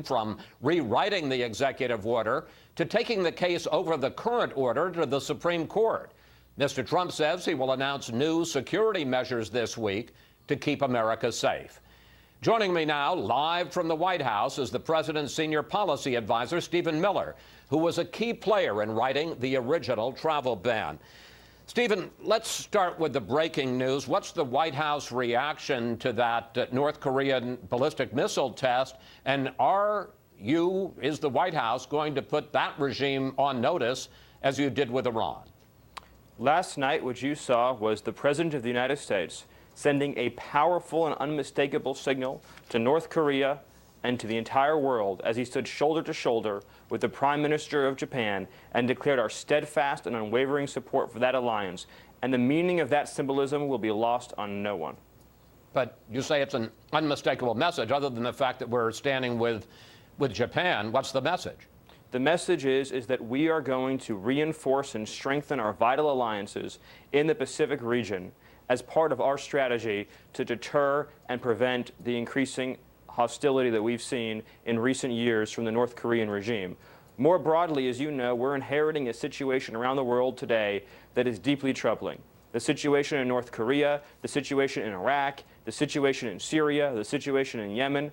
from rewriting the executive order to taking the case over the current order to the Supreme Court. Mr. Trump says he will announce new security measures this week to keep America safe. Joining me now, live from the White House, is the president's senior policy advisor, Stephen Miller, who was a key player in writing the original travel ban. Stephen, let's start with the breaking news. What's the White House reaction to that North Korean ballistic missile test? And is the White House going to put that regime on notice as you did with Iran? Last night, what you saw was the President of the United States sending a powerful and unmistakable signal to North Korea and to the entire world as he stood shoulder to shoulder with the Prime Minister of Japan and declared our steadfast and unwavering support for that alliance. And the meaning of that symbolism will be lost on no one. But you say it's an unmistakable message. Other than the fact that we're standing with Japan, what's the message? The message is that we are going to reinforce and strengthen our vital alliances in the Pacific region as part of our strategy to deter and prevent the increasing hostility that we've seen in recent years from the North Korean regime. More broadly, as you know, we're inheriting a situation around the world today that is deeply troubling. The situation in North Korea, the situation in Iraq, the situation in Syria, the situation in Yemen.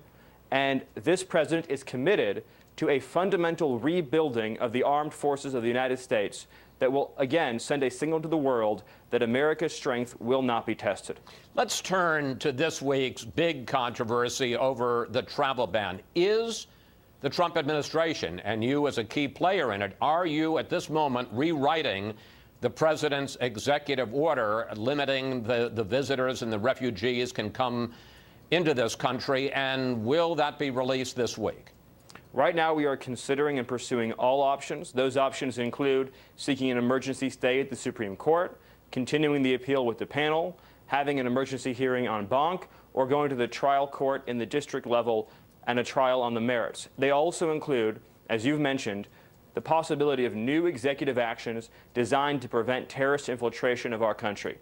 And this president is committed to a fundamental rebuilding of the armed forces of the United States that will, again, send a signal to the world that America's strength will not be tested. Let's turn to this week's big controversy over the travel ban. Is the Trump administration, and you as a key player in it, are you at this moment rewriting the president's executive order limiting the visitors and the refugees can come into this country, and will that be released this week? Right now, we are considering and pursuing all options. Those options include seeking an emergency stay at the Supreme Court, continuing the appeal with the panel, having an emergency hearing en banc, or going to the trial court in the district level and a trial on the merits. They also include, as you've mentioned, the possibility of new executive actions designed to prevent terrorist infiltration of our country.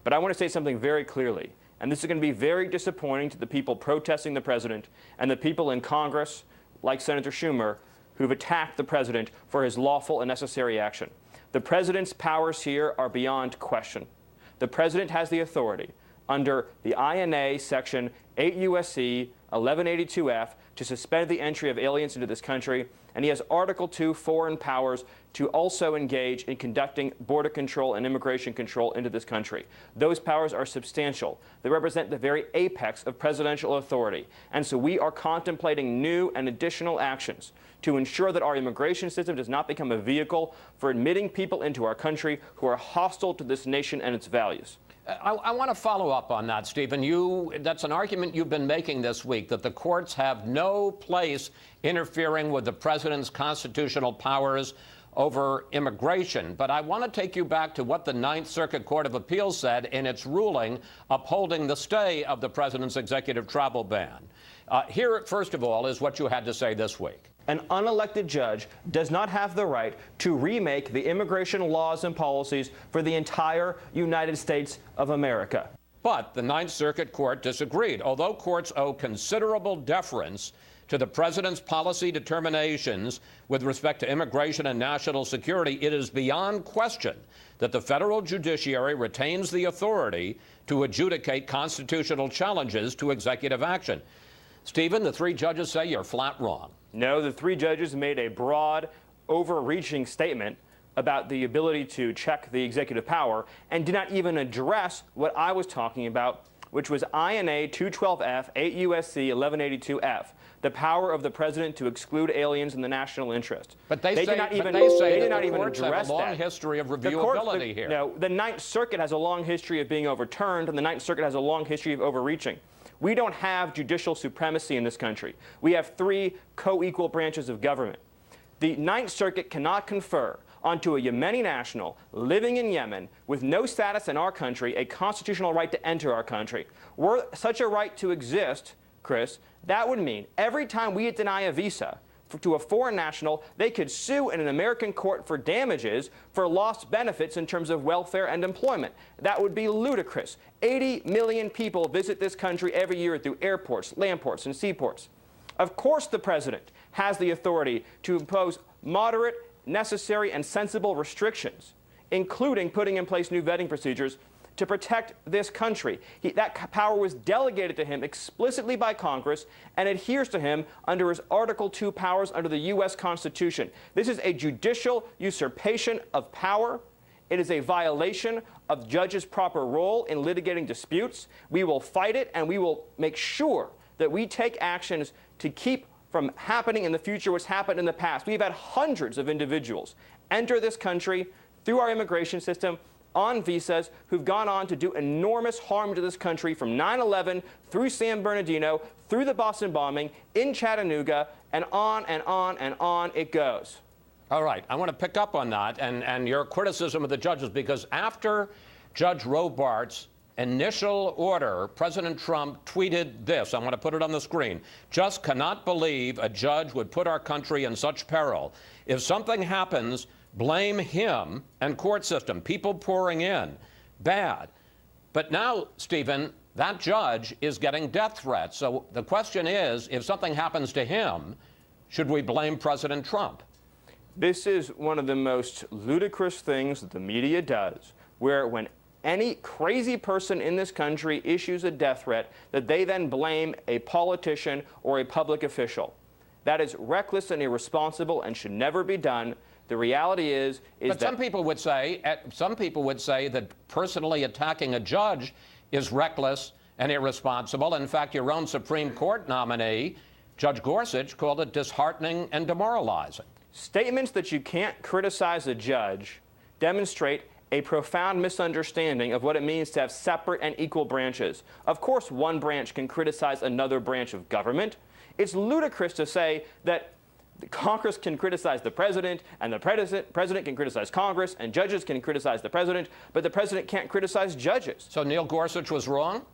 But I want to say something very clearly, and this is going to be very disappointing to the people protesting the president and the people in Congress, like Senator Schumer, who've attacked the president for his lawful and necessary action. The president's powers here are beyond question. The president has the authority under the INA Section 8 U.S.C. 1182F to suspend the entry of aliens into this country, and he has Article 2 foreign powers to also engage in conducting border control and immigration control into this country. Those powers are substantial. They represent the very apex of presidential authority. And so we are contemplating new and additional actions to ensure that our immigration system does not become a vehicle for admitting people into our country who are hostile to this nation and its values. I want to follow up on that, Stephen. That's an argument you've been making this week, that the courts have no place interfering with the president's constitutional powers over immigration. But I want to take you back to what the Ninth Circuit Court of Appeals said in its ruling upholding the stay of the president's executive travel ban. Here, first of all, is what you had to say this week. An unelected judge does not have the right to remake the immigration laws and policies for the entire United States of America. But the Ninth Circuit Court disagreed. Although courts owe considerable deference to the president's policy determinations with respect to immigration and national security, it is beyond question that the federal judiciary retains the authority to adjudicate constitutional challenges to executive action. Stephen, the three judges say you're flat wrong. No, the three judges made a broad, overreaching statement about the ability to check the executive power and did not even address what I was talking about, which was INA 212F, 8 U.S.C. 1182F, the power of the president to exclude aliens in the national interest. But they did not even address that. A long history of reviewability here. No, the Ninth Circuit has a long history of being overturned, and the Ninth Circuit has a long history of overreaching. We don't have judicial supremacy in this country. We have three co-equal branches of government. The Ninth Circuit cannot confer onto a Yemeni national living in Yemen with no status in our country a constitutional right to enter our country. Were such a right to exist, Chris, that would mean every time we deny a visa to a foreign national, they could sue in an American court for damages for lost benefits in terms of welfare and employment. That would be ludicrous. 80 million people visit this country every year through airports, land ports, and seaports. Of course the president has the authority to impose moderate, necessary, and sensible restrictions, including putting in place new vetting procedures to protect this country. That power was delegated to him explicitly by Congress and adheres to him under his Article 2 powers under the U.S. Constitution. This is a judicial usurpation of power. It is a violation of judges' proper role in litigating disputes. We will fight it, and we will make sure that we take actions to keep from happening in the future what's happened in the past. We've had hundreds of individuals enter this country through our immigration system on visas who've gone on to do enormous harm to this country, from 9/11 through San Bernardino, through the Boston bombing, in Chattanooga, and on and on and on it goes. All right, I want to pick up on that and your criticism of the judges, because after Judge Robart's initial order, President Trump tweeted this. I'm going to put it on the screen. Just cannot believe a judge would put our country in such peril. If something happens, blame him and court system. People pouring in. Bad. But now, Stephen, that judge is getting death threats. So the question is, if something happens to him, should we blame President Trump? This is one of the most ludicrous things that the media does, where when any crazy person in this country issues a death threat, that they then blame a politician or a public official. That is reckless and irresponsible and should never be done. The reality is but some people would say that personally attacking a judge is reckless and irresponsible. In fact, your own Supreme Court nominee, Judge Gorsuch, called it disheartening and demoralizing. Statements that you can't criticize a judge demonstrate a profound misunderstanding of what it means to have separate and equal branches. Of course, one branch can criticize another branch of government. It's ludicrous to say that Congress can criticize the president, and the president can criticize Congress, and judges can criticize the president, but the president can't criticize judges. So Neil Gorsuch was wrong?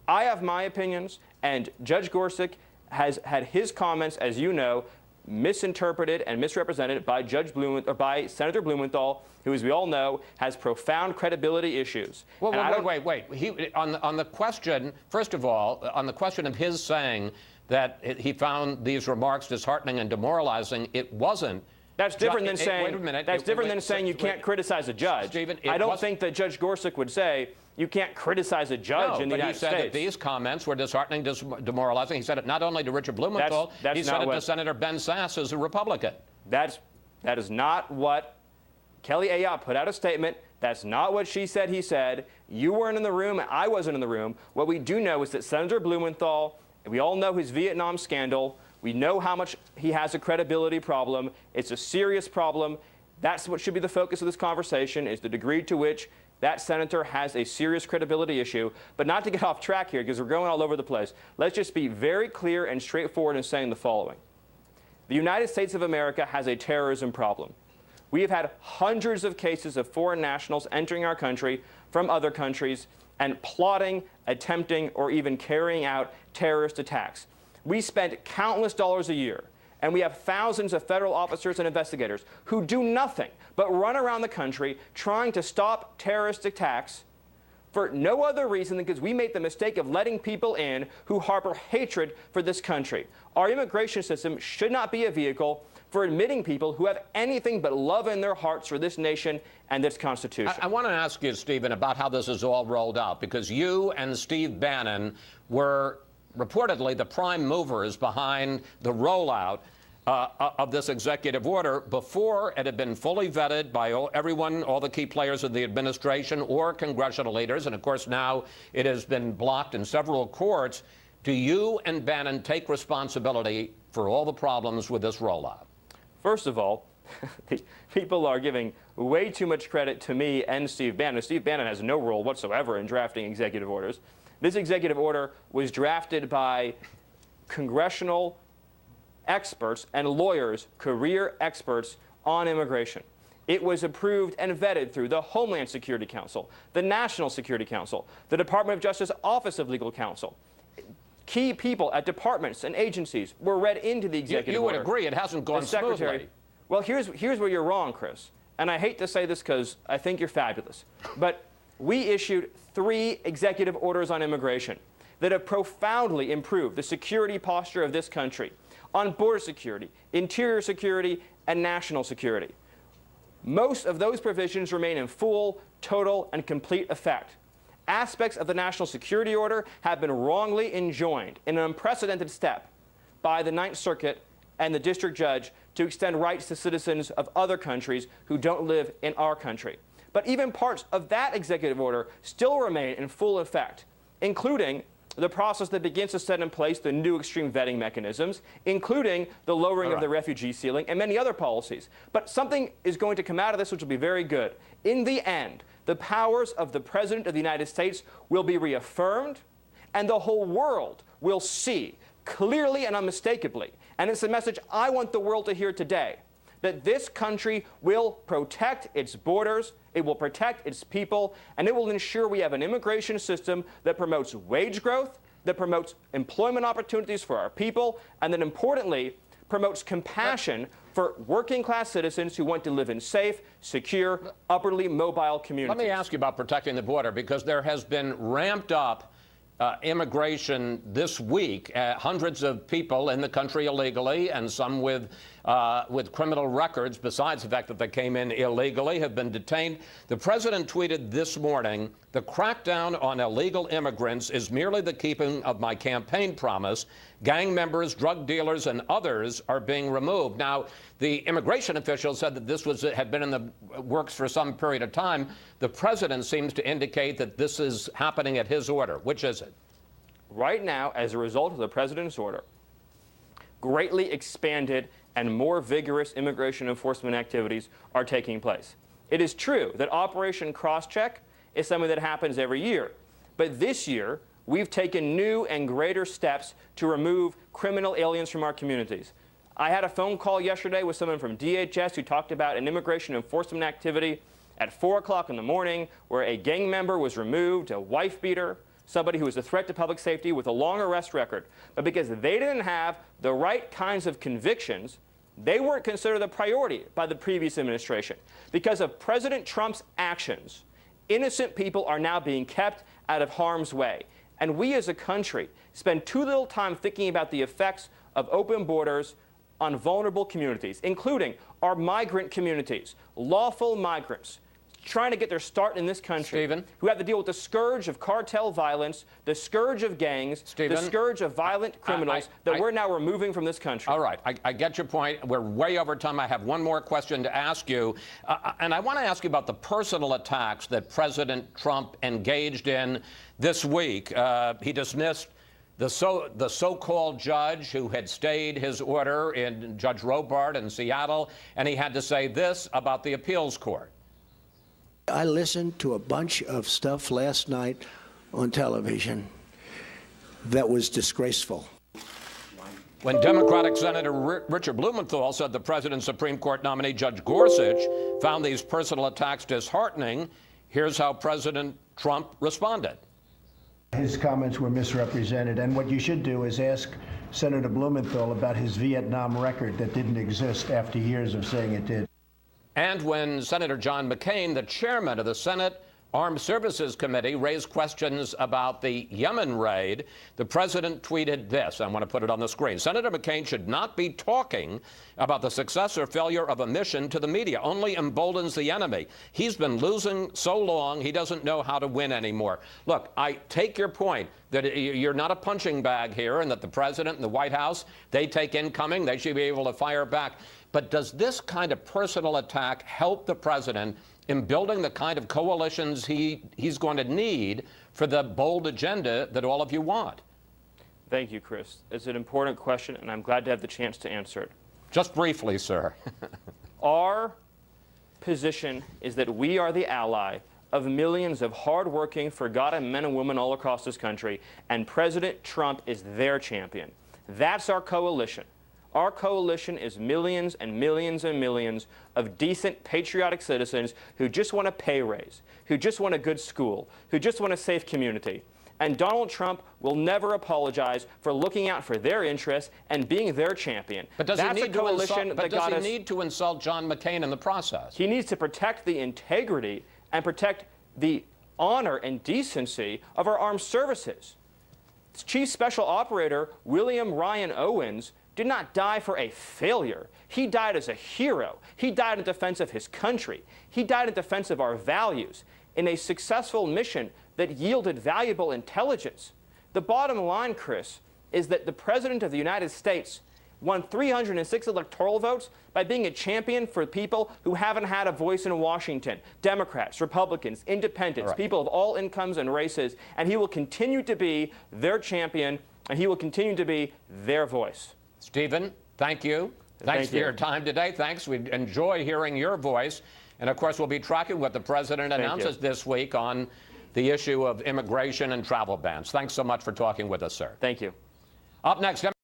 I have my opinions, and Judge Gorsuch has had his comments, as you know, misinterpreted and misrepresented by by Senator Blumenthal, who, as we all know, has profound credibility issues. Well, wait. On the question, first of all, on the question of his saying that he found these remarks disheartening and demoralizing, it wasn't. That's different than saying. Wait a minute. That's different than saying you can't criticize a judge. Stephen, I don't think that Judge Gorsuch would say you can't criticize a judge in the United States. But he said that these comments were disheartening, demoralizing. He said it not only to Richard Blumenthal, he said it to Senator Ben Sasse, who's a Republican. That is not what Kelly Ayotte put out a statement. That's not what she said he said. You weren't in the room. I wasn't in the room. What we do know is that Senator Blumenthal, we all know his Vietnam scandal. We know how much he has a credibility problem. It's a serious problem. That's what should be the focus of this conversation, is the degree to which that senator has a serious credibility issue. But not to get off track here, because we're going all over the place. Let's just be very clear and straightforward in saying the following. The United States of America has a terrorism problem. We have had hundreds of cases of foreign nationals entering our country from other countries and plotting, attempting, or even carrying out terrorist attacks. We spend countless dollars a year, and we have thousands of federal officers and investigators who do nothing but run around the country trying to stop terrorist attacks for no other reason than because we made the mistake of letting people in who harbor hatred for this country. Our immigration system should not be a vehicle for admitting people who have anything but love in their hearts for this nation and its Constitution. I want to ask you, Stephen, about how this is all rolled out, because you and Steve Bannon were reportedly the prime movers behind the rollout of this executive order before it had been fully vetted by everyone, all the key players of the administration or congressional leaders. And of course, now it has been blocked in several courts. Do you and Bannon take responsibility for all the problems with this rollout? First of all, people are giving way too much credit to me and Steve Bannon. Steve Bannon has no role whatsoever in drafting executive orders. This executive order was drafted by congressional experts and lawyers, career experts on immigration. It was approved and vetted through the Homeland Security Council, the National Security Council, the Department of Justice Office of Legal Counsel. Key people at departments and agencies were read into the executive order. You would agree it hasn't gone smoothly. Well, here's where you're wrong, Chris. And I hate to say this because I think you're fabulous. But we issued 3 executive orders on immigration that have profoundly improved the security posture of this country. on border security, interior security, and national security. Most of those provisions remain in full, total, and complete effect. Aspects of the national security order have been wrongly enjoined in an unprecedented step by the Ninth Circuit and the district judge to extend rights to citizens of other countries who don't live in our country. But even parts of that executive order still remain in full effect, including the process that begins to set in place the new extreme vetting mechanisms, including the lowering of the refugee ceiling and many other policies. But something is going to come out of this which will be very good. In the end, the powers of the President of the United States will be reaffirmed, and the whole world will see clearly and unmistakably, and it's a message I want the world to hear today, that this country will protect its borders, it will protect its people, and it will ensure we have an immigration system that promotes wage growth, that promotes employment opportunities for our people, and that importantly, promotes compassion for working-class citizens who want to live in safe, secure, upwardly mobile communities. Let me ask you about protecting the border, because there has been ramped up immigration this week. Hundreds of people in the country illegally, and some with criminal records, besides the fact that they came in illegally, have been detained. The president tweeted this morning, "The crackdown on illegal immigrants is merely the keeping of my campaign promise. Gang members, drug dealers, and others are being removed." Now, the immigration officials said that this had been in the works for some period of time. The president seems to indicate that this is happening at his order. Which is it? Right now, as a result of the president's order, greatly expanded and more vigorous immigration enforcement activities are taking place. It is true that Operation Crosscheck is something that happens every year. But this year, we've taken new and greater steps to remove criminal aliens from our communities. I had a phone call yesterday with someone from DHS who talked about an immigration enforcement activity at 4 o'clock in the morning where a gang member was removed, a wife beater, somebody who was a threat to public safety with a long arrest record. But because they didn't have the right kinds of convictions, they weren't considered a priority by the previous administration. Because of President Trump's actions, innocent people are now being kept out of harm's way. And we as a country spend too little time thinking about the effects of open borders on vulnerable communities, including our migrant communities, lawful migrants, trying to get their start in this country, Stephen, who have to deal with the scourge of cartel violence, the scourge of gangs, Stephen, the scourge of violent criminals that we're now removing from this country. All right, I get your point. We're way over time. I have one more question to ask you, and I want to ask you about the personal attacks that President Trump engaged in this week. He dismissed the so-called judge who had stayed his order in Judge Robart in Seattle, and he had to say this about the appeals court. I listened to a bunch of stuff last night on television that was disgraceful. When Democratic Senator Richard Blumenthal said the president's Supreme Court nominee, Judge Gorsuch, found these personal attacks disheartening, here's how President Trump responded. His comments were misrepresented, and what you should do is ask Senator Blumenthal about his Vietnam record that didn't exist after years of saying it did. And when Senator John McCain, the chairman of the Senate Armed Services Committee, raised questions about the Yemen raid, the president tweeted this. I want to put it on the screen. Senator McCain should not be talking about the success or failure of a mission to the media. Only emboldens the enemy. He's been losing so long, he doesn't know how to win anymore. Look, I take your point that you're not a punching bag here, and that the president and the White House, they take incoming. They should be able to fire back. But does this kind of personal attack help the president in building the kind of coalitions he's going to need for the bold agenda that all of you want? Thank you, Chris. It's an important question, and I'm glad to have the chance to answer it. Just briefly, sir. Our position is that we are the ally of millions of hardworking, forgotten men and women all across this country, and President Trump is their champion. That's our coalition. Our coalition is millions and millions and millions of decent, patriotic citizens who just want a pay raise, who just want a good school, who just want a safe community. And Donald Trump will never apologize for looking out for their interests and being their champion. But does he need to insult John McCain in the process? He needs to protect the integrity and protect the honor and decency of our armed services. Chief Special Operator William Ryan Owens did not die for a failure. He died as a hero. He died in defense of his country. He died in defense of our values in a successful mission that yielded valuable intelligence. The bottom line, Chris, is that the President of the United States won 306 electoral votes by being a champion for people who haven't had a voice in Washington. Democrats, Republicans, independents, people of all incomes and races. And he will continue to be their champion, and he will continue to be their voice. Stephen, thank you. Thanks for your time today. Thanks. We enjoy hearing your voice. And, of course, we'll be tracking what the President announces this week on the issue of immigration and travel bans. Thanks so much for talking with us, sir. Thank you. Up next.